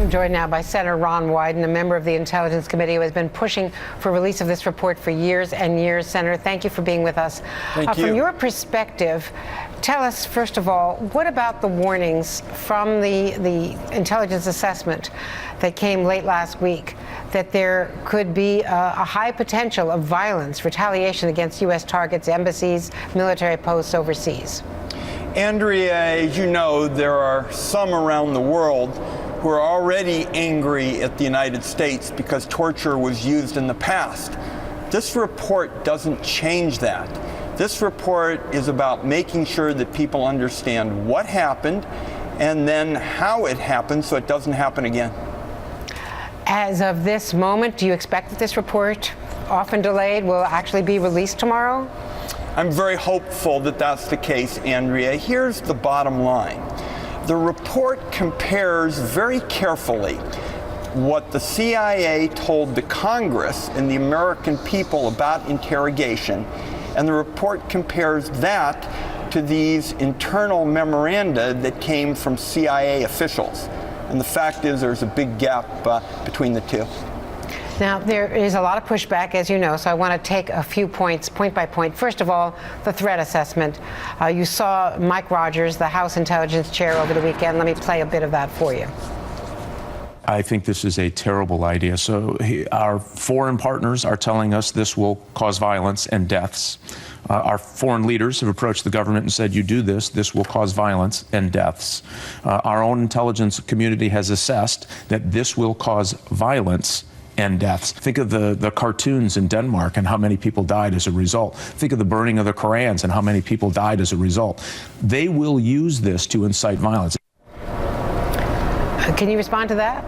I'm joined now by Senator Ron Wyden, a member of the Intelligence Committee who has been pushing for release of this report for years and years. Senator, thank you for being with us. Thank you. From your perspective, tell us, first of all, what about the warnings from the intelligence assessment that came late last week that there could be a high potential of violence, retaliation against U.S. targets, embassies, military posts overseas? Andrea, as you know, there are some around the world who are already angry at the United States because torture was used in the past. This report doesn't change that. This report is about making sure that people understand what happened and then how it happened so it doesn't happen again. As of this moment, do you expect that this report, often delayed, will actually be released tomorrow? I'm very hopeful that that's the case, Andrea. Here's the bottom line. The report compares very carefully what the CIA told the Congress and the American people about interrogation, and the report compares that to these internal memoranda that came from CIA officials. And the fact is there's a big gap between the two. Now, there is a lot of pushback, as you know, so I want to take a few points, point by point. First of all, the threat assessment. You saw Mike Rogers, the House Intelligence Chair, over the weekend. Let me play a bit of that for you. I think this is a terrible idea. So our foreign partners are telling us this will cause violence and deaths. Our foreign leaders have approached the government and said, you do this will cause violence and deaths. Our own intelligence community has assessed that this will cause violence and deaths. Think of the cartoons in Denmark and how many people died as a result. Think of the burning of the Korans and how many people died as a result. They will use this to incite violence. Can you respond to that?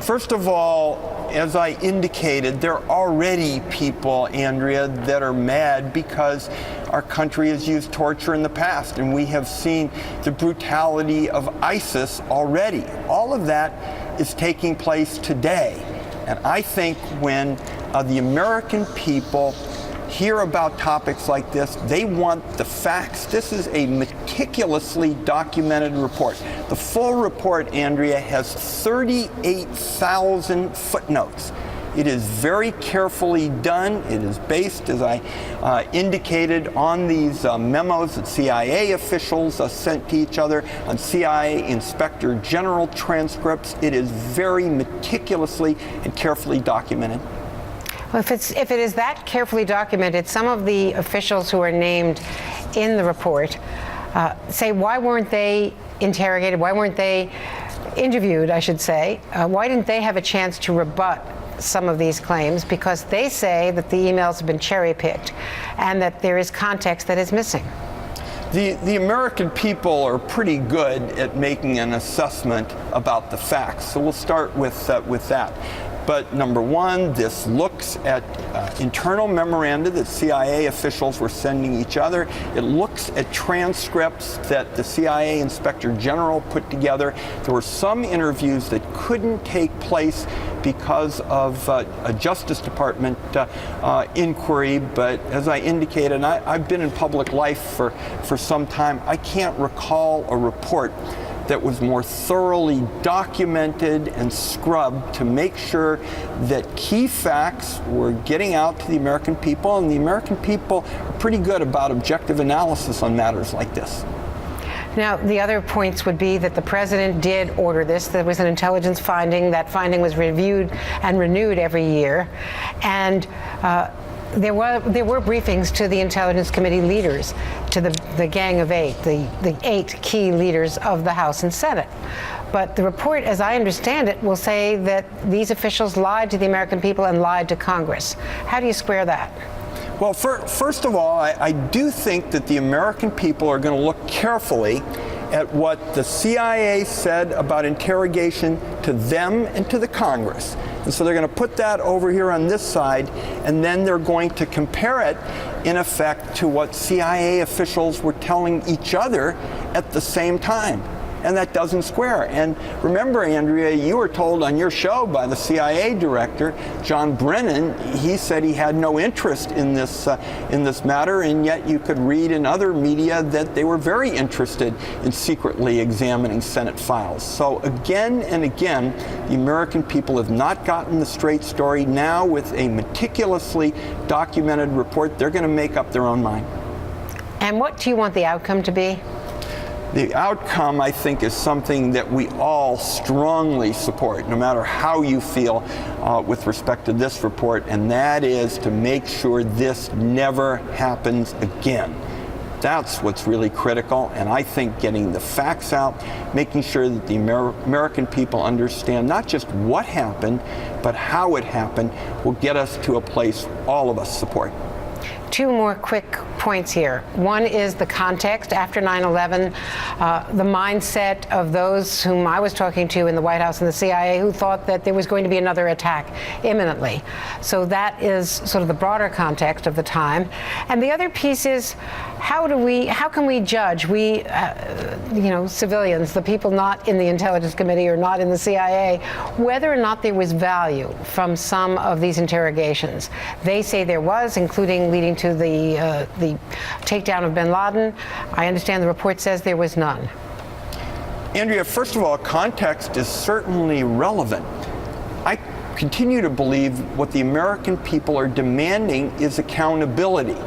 First of all, as I indicated, there are already people, Andrea, that are mad because our country has used torture in the past, and we have seen the brutality of ISIS already. All of that is taking place today. And I think when the American people hear about topics like this, they want the facts. This is a meticulously documented report. The full report, Andrea, has 38,000 footnotes. It is very carefully done. It is based, as I indicated, on these memos that CIA officials sent to each other, on CIA Inspector General transcripts. It is very meticulously and carefully documented. Well, if it is that carefully documented, some of the officials who are named in the report say, why weren't they interrogated? Why weren't they interviewed, I should say? Why didn't they have a chance to rebut some of these claims? Because they say that the emails have been cherry-picked and that there is context that is missing. The American people are pretty good at making an assessment about the facts, so we'll start with that. But number one, this looks at internal memoranda that CIA officials were sending each other. It looks at transcripts that the CIA Inspector General put together. There were some interviews that couldn't take place because of a Justice Department inquiry, but as I indicated, and I've been in public life for some time, I can't recall a report that was more thoroughly documented and scrubbed to make sure that key facts were getting out to the American people, and the American people are pretty good about objective analysis on matters like this. Now, the other points would be that the president did order this. There was an intelligence finding. That finding was reviewed and renewed every year. And there were briefings to the Intelligence Committee leaders, to the Gang of Eight, the 8 key leaders of the House and Senate. But the report, as I understand it, will say that these officials lied to the American people and lied to Congress. How do you square that? Well, first of all, I do think that the American people are going to look carefully at what the CIA said about interrogation to them and to the Congress. And so they're going to put that over here on this side, and then they're going to compare it, in effect, to what CIA officials were telling each other at the same time. and that doesn't square. And remember, Andrea, you were told on your show by the CIA director, John Brennan, he said he had no interest in this matter, and yet you could read in other media that they were very interested in secretly examining Senate files. So again and again, the American people have not gotten the straight story. Now, with a meticulously documented report, they're going to make up their own mind. And what do you want the outcome to be? The outcome, I think, is something that we all strongly support, no matter how you feel with respect to this report, and that is to make sure this never happens again. That's what's really critical, and I think getting the facts out, making sure that the American people understand not just what happened, but how it happened, will get us to a place all of us support. Two more quick points here. One is the context after 9/11, the mindset of those whom I was talking to in the White House and the CIA who thought that there was going to be another attack imminently. So that is sort of the broader context of the time. And the other piece is how can we judge, we, civilians, the people not in the Intelligence Committee or not in the CIA, whether or not there was value from some of these interrogations. They say there was, including leading to the takedown of bin Laden. I understand the report says there was none. Andrea, first of all, context is certainly relevant. I continue to believe what the American people are demanding is accountability.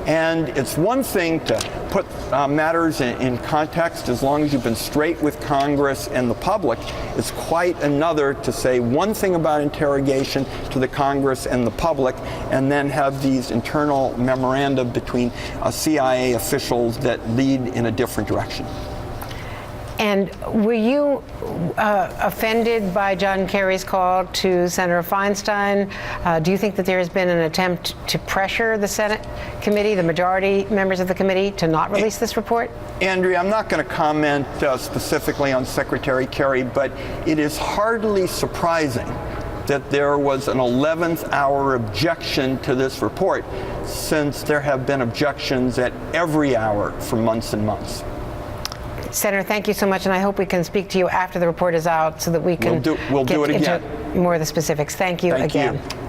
And it's one thing to put matters in context as long as you've been straight with Congress and the public. It's quite another to say one thing about interrogation to the Congress and the public and then have these internal memoranda between CIA officials that lead in a different direction. And were you offended by John Kerry's call to Senator Feinstein? Do you think that there has been an attempt to pressure the Senate committee, the majority members of the committee, to not release this report? Andrea, I'm not going to comment specifically on Secretary Kerry, but it is hardly surprising that there was an 11th hour objection to this report, since there have been objections at every hour for months and months. Senator, thank you so much, and I hope we can speak to you after the report is out so that we can We'll do it get again. into more of the specifics. Thank you again. Thank you.